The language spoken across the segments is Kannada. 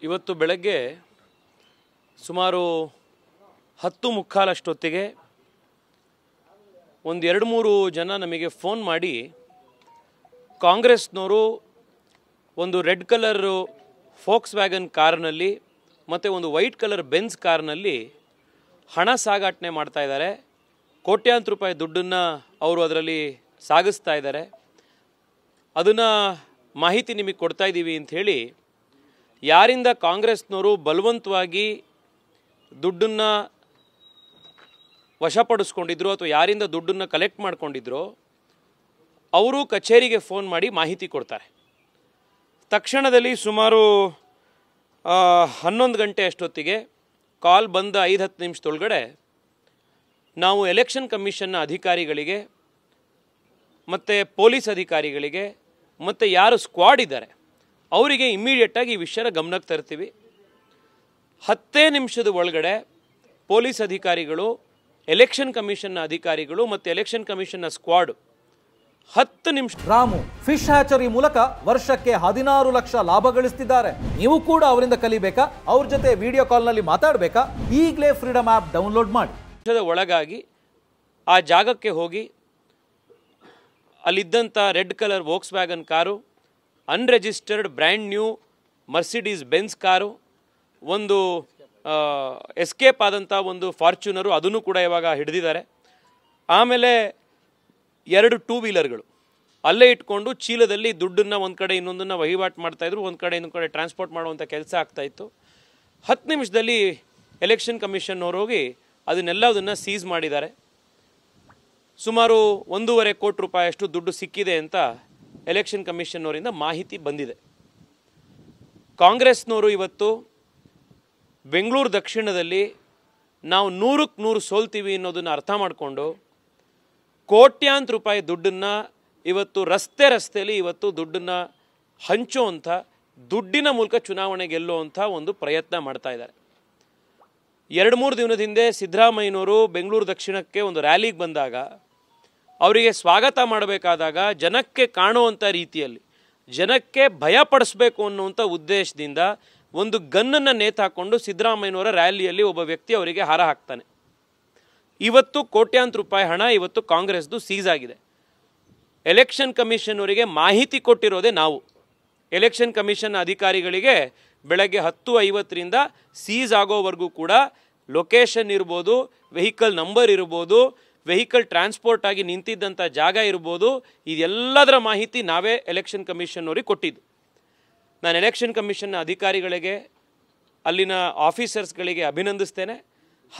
ಇವತ್ತು ಬೆಳಗ್ಗೆ ಸುಮಾರು 10:45 ಅಷ್ಟೊತ್ತಿಗೆ ಒಂದು 2-3 ಜನ ನಮಗೆ ಫೋನ್ ಮಾಡಿ ಕಾಂಗ್ರೆಸ್ನವರು ಒಂದು ರೆಡ್ ಕಲರ್ ಫೋಕ್ಸ್ ವ್ಯಾಗನ್ ಕಾರ್ನಲ್ಲಿ ಮತ್ತು ಒಂದು ವೈಟ್ ಕಲರ್ ಬೆನ್ಸ್ ಕಾರ್ನಲ್ಲಿ ಹಣ ಸಾಗಾಟನೆ ಮಾಡ್ತಾ ಇದ್ದಾರೆ. ಕೋಟ್ಯಾಂತರ ರೂಪಾಯಿ ದುಡ್ಡನ್ನು ಅವರು ಅದರಲ್ಲಿ ಸಾಗಿಸ್ತಾ ಇದ್ದಾರೆ. ಅದನ್ನು ಮಾಹಿತಿ ನಿಮಗೆ ಕೊಡ್ತಾ ಇದ್ದೀವಿ ಅಂಥೇಳಿ ಯಾರಿಂದ ಕಾಂಗ್ರೆಸ್ನವರು ಬಲವಂತವಾಗಿ ದುಡ್ಡನ್ನು ವಶಪಡಿಸ್ಕೊಂಡಿದ್ರು ಅಥವಾ ಯಾರಿಂದ ದುಡ್ಡನ್ನು ಕಲೆಕ್ಟ್ ಮಾಡ್ಕೊಂಡಿದ್ರು ಅವರು ಕಚೇರಿಗೆ ಫೋನ್ ಮಾಡಿ ಮಾಹಿತಿ ಕೊಡ್ತಾರೆ. ತಕ್ಷಣದಲ್ಲಿ ಸುಮಾರು 11 ಗಂಟೆ ಅಷ್ಟೊತ್ತಿಗೆ ಕಾಲ್ ಬಂದ 5-10 ನಿಮಿಷದೊಳಗಡೆ ನಾವು ಎಲೆಕ್ಷನ್ ಕಮಿಷನ್ನ ಅಧಿಕಾರಿಗಳಿಗೆ ಮತ್ತು ಪೊಲೀಸ್ ಅಧಿಕಾರಿಗಳಿಗೆ ಮತ್ತು ಯಾರು ಸ್ಕ್ವಾಡ್ ಇದ್ದಾರೆ ಅವರಿಗೆ ಇಮ್ಮಿಡಿಯೇಟಾಗಿ ಈ ವಿಷಯನ ಗಮನಕ್ಕೆ ತರ್ತೀವಿ. 10 ನಿಮಿಷದ ಒಳಗಡೆ ಪೊಲೀಸ್ ಅಧಿಕಾರಿಗಳು, ಎಲೆಕ್ಷನ್ ಕಮಿಷನ್ನ ಅಧಿಕಾರಿಗಳು ಮತ್ತು ಎಲೆಕ್ಷನ್ ಕಮಿಷನ್ನ ಸ್ಕ್ವಾಡ್ 10 ನಿಮಿಷ. ರಾಮು ಫಿಶ್ ಹ್ಯಾಚರಿ ಮೂಲಕ ವರ್ಷಕ್ಕೆ 16 ಲಕ್ಷ ಲಾಭ ಗಳಿಸ್ತಿದ್ದಾರೆ. ನೀವು ಕೂಡ ಅವರಿಂದ ಕಲಿಬೇಕಾ? ಅವ್ರ ಜೊತೆ ವಿಡಿಯೋ ಕಾಲ್ನಲ್ಲಿ ಮಾತಾಡಬೇಕಾ? ಈಗಲೇ ಫ್ರೀಡಮ್ ಆ್ಯಪ್ ಡೌನ್ಲೋಡ್ ಮಾಡಿ. ಒಳಗಾಗಿ ಆ ಜಾಗಕ್ಕೆ ಹೋಗಿ ಅಲ್ಲಿದ್ದಂಥ red colour Volkswagen car, unregistered brand new Mercedes Benz car, ಒಂದು ಎಸ್ಕೇಪ್ ಆದಂಥ ಒಂದು ಫಾರ್ಚುನರು, ಅದನ್ನು ಕೂಡ ಇವಾಗ ಹಿಡಿದಿದ್ದಾರೆ. ಆಮೇಲೆ 2 ಟೂ ವೀಲರ್ಗಳು ಅಲ್ಲೇ ಇಟ್ಕೊಂಡು ಚೀಲದಲ್ಲಿ ದುಡ್ಡನ್ನು ಒಂದು ಕಡೆ ಇನ್ನೊಂದನ್ನು ವಹಿವಾಟು ಮಾಡ್ತಾಯಿದ್ರು, ಒಂದು ಕಡೆ ಇನ್ನೊಂದು ಕಡೆ ಟ್ರಾನ್ಸ್ಪೋರ್ಟ್ ಮಾಡುವಂಥ ಕೆಲಸ ಆಗ್ತಾಯಿತ್ತು. 10 ನಿಮಿಷದಲ್ಲಿ ಎಲೆಕ್ಷನ್ ಕಮಿಷನ್ನವರು ಹೋಗಿ ಅದನ್ನೆಲ್ಲದನ್ನು ಸೀಸ್ ಮಾಡಿದ್ದಾರೆ. ಸುಮಾರು 1.5 ಕೋಟಿ ರೂಪಾಯಿಯಷ್ಟು ದುಡ್ಡು ಸಿಕ್ಕಿದೆ ಅಂತ ಎಲೆಕ್ಷನ್ ಕಮಿಷನ್ನವರಿಂದ ಮಾಹಿತಿ ಬಂದಿದೆ. ಕಾಂಗ್ರೆಸ್ನವರು ಇವತ್ತು ಬೆಂಗಳೂರು ದಕ್ಷಿಣದಲ್ಲಿ ನಾವು 100ಕ್ಕೆ 100 ಸೋಲ್ತೀವಿ ಅನ್ನೋದನ್ನು ಅರ್ಥ ಮಾಡಿಕೊಂಡು ಕೋಟ್ಯಾಂತರ ರೂಪಾಯಿ ದುಡ್ಡನ್ನು ಇವತ್ತು ರಸ್ತೆಯಲ್ಲಿ ಇವತ್ತು ದುಡ್ಡನ್ನು ಹಂಚುವಂಥ, ದುಡ್ಡಿನ ಮೂಲಕ ಚುನಾವಣೆ ಗೆಲ್ಲುವಂಥ ಒಂದು ಪ್ರಯತ್ನ ಮಾಡ್ತಾ ಇದ್ದಾರೆ. 2-3 ದಿನದ ಹಿಂದೆ ಸಿದ್ದರಾಮಯ್ಯನವರು ಬೆಂಗಳೂರು ದಕ್ಷಿಣಕ್ಕೆ ಒಂದು ರ್ಯಾಲಿಗೆ ಬಂದಾಗ ಅವರಿಗೆ ಸ್ವಾಗತ ಮಾಡಬೇಕಾದಾಗ ಜನಕ್ಕೆ ಕಾಣುವಂಥ ರೀತಿಯಲ್ಲಿ ಜನಕ್ಕೆ ಭಯಪಡಿಸ್ಬೇಕು ಅನ್ನುವಂಥ ಉದ್ದೇಶದಿಂದ ಒಂದು ಗನ್ನನ್ನು ನೇತಾಕೊಂಡು ಸಿದ್ದರಾಮಯ್ಯನವರ ರ್ಯಾಲಿಯಲ್ಲಿ ಒಬ್ಬ ವ್ಯಕ್ತಿ ಅವರಿಗೆ ಹಾರ ಹಾಕ್ತಾನೆ. ಇವತ್ತು ಕೋಟ್ಯಾಂತರ ರೂಪಾಯಿ ಹಣ ಇವತ್ತು ಕಾಂಗ್ರೆಸ್ದು ಸೀಸ್ ಆಗಿದೆ. ಎಲೆಕ್ಷನ್ ಕಮಿಷನ್ನವರಿಗೆ ಮಾಹಿತಿ ಕೊಟ್ಟಿರೋದೇ ನಾವು. ಎಲೆಕ್ಷನ್ ಕಮಿಷನ್ ಅಧಿಕಾರಿಗಳಿಗೆ ಬೆಳಗ್ಗೆ 10:50ರಿಂದ ಸೀಸ್ ಆಗೋವರೆಗೂ ಕೂಡ ಲೊಕೇಶನ್ ಇರ್ಬೋದು, ವೆಹಿಕಲ್ ನಂಬರ್ ಇರ್ಬೋದು, ವೆಹಿಕಲ್ ಟ್ರಾನ್ಸ್ಪೋರ್ಟ್ ಆಗಿ ನಿಂತಿದ್ದಂಥ ಜಾಗ ಇರ್ಬೋದು, ಇದೆಲ್ಲದರ ಮಾಹಿತಿ ನಾವೇ ಎಲೆಕ್ಷನ್ ಕಮಿಷನ್ನವ್ರಿಗೆ ಕೊಟ್ಟಿದ್ದು. ನಾನು ಎಲೆಕ್ಷನ್ ಕಮಿಷನ್ನ ಅಧಿಕಾರಿಗಳಿಗೆ, ಅಲ್ಲಿನ ಆಫೀಸರ್ಸ್ಗಳಿಗೆ ಅಭಿನಂದಿಸ್ತೇನೆ.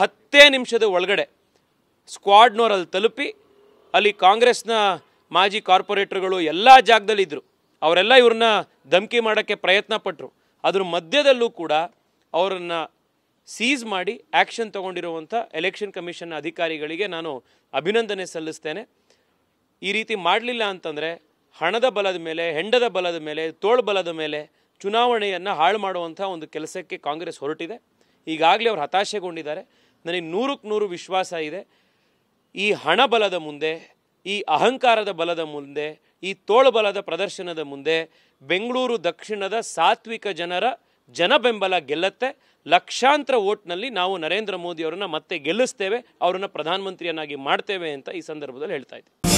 10 ನಿಮಿಷದ ಒಳಗಡೆ ಸ್ಕ್ವಾಡ್ನವರಲ್ಲಿ ತಲುಪಿ ಅಲ್ಲಿ ಕಾಂಗ್ರೆಸ್ನ ಮಾಜಿ ಕಾರ್ಪೊರೇಟರ್ಗಳು ಎಲ್ಲ ಜಾಗದಲ್ಲಿದ್ದರು. ಅವರೆಲ್ಲ ಇವ್ರನ್ನ ಧಮಕಿ ಮಾಡೋಕ್ಕೆ ಪ್ರಯತ್ನ ಪಟ್ಟರು. ಅದ್ರ ಮಧ್ಯದಲ್ಲೂ ಕೂಡ ಅವರನ್ನು ಸೀಸ್ ಮಾಡಿ ಆ್ಯಕ್ಷನ್ ತೊಗೊಂಡಿರುವಂಥ ಎಲೆಕ್ಷನ್ ಕಮಿಷನ್ನ ಅಧಿಕಾರಿಗಳಿಗೆ ನಾನು ಅಭಿನಂದನೆ ಸಲ್ಲಿಸ್ತೇನೆ. ಈ ರೀತಿ ಮಾಡಲಿಲ್ಲ ಅಂತಂದರೆ ಹಣದ ಬಲದ ಮೇಲೆ, ಹೆಂಡದ ಬಲದ ಮೇಲೆ, ತೋಳು ಬಲದ ಮೇಲೆ ಚುನಾವಣೆಯನ್ನು ಹಾಳು ಮಾಡುವಂಥ ಒಂದು ಕೆಲಸಕ್ಕೆ ಕಾಂಗ್ರೆಸ್ ಹೊರಟಿದೆ. ಈಗಾಗಲೇ ಅವರು ಹತಾಶೆಗೊಂಡಿದ್ದಾರೆ. ನನಗೆ 100ಕ್ಕೆ 100 ವಿಶ್ವಾಸ ಇದೆ. ಈ ಹಣ ಬಲದ ಮುಂದೆ, ಈ ಅಹಂಕಾರದ ಬಲದ ಮುಂದೆ, ಈ ತೋಳು ಬಲದ ಪ್ರದರ್ಶನದ ಮುಂದೆ ಬೆಂಗಳೂರು ದಕ್ಷಿಣದ ಸಾತ್ವಿಕ ಜನರ ಜನಬೆಂಬಲ ಗೆಲ್ಲತ್ತೆ. ಲಕ್ಷಾಂತರ ವೋಟ್ನಲ್ಲಿ ನಾವು ನರೇಂದ್ರ ಮೋದಿ ಅವರನ್ನು ಮತ್ತೆ ಗೆಲ್ಲಿಸ್ತೇವೆ, ಅವರನ್ನು ಪ್ರಧಾನಮಂತ್ರಿಯನ್ನಾಗಿ ಮಾಡ್ತೇವೆ ಅಂತ ಈ ಸಂದರ್ಭದಲ್ಲಿ ಹೇಳ್ತಾ ಇದ್ದೀವಿ.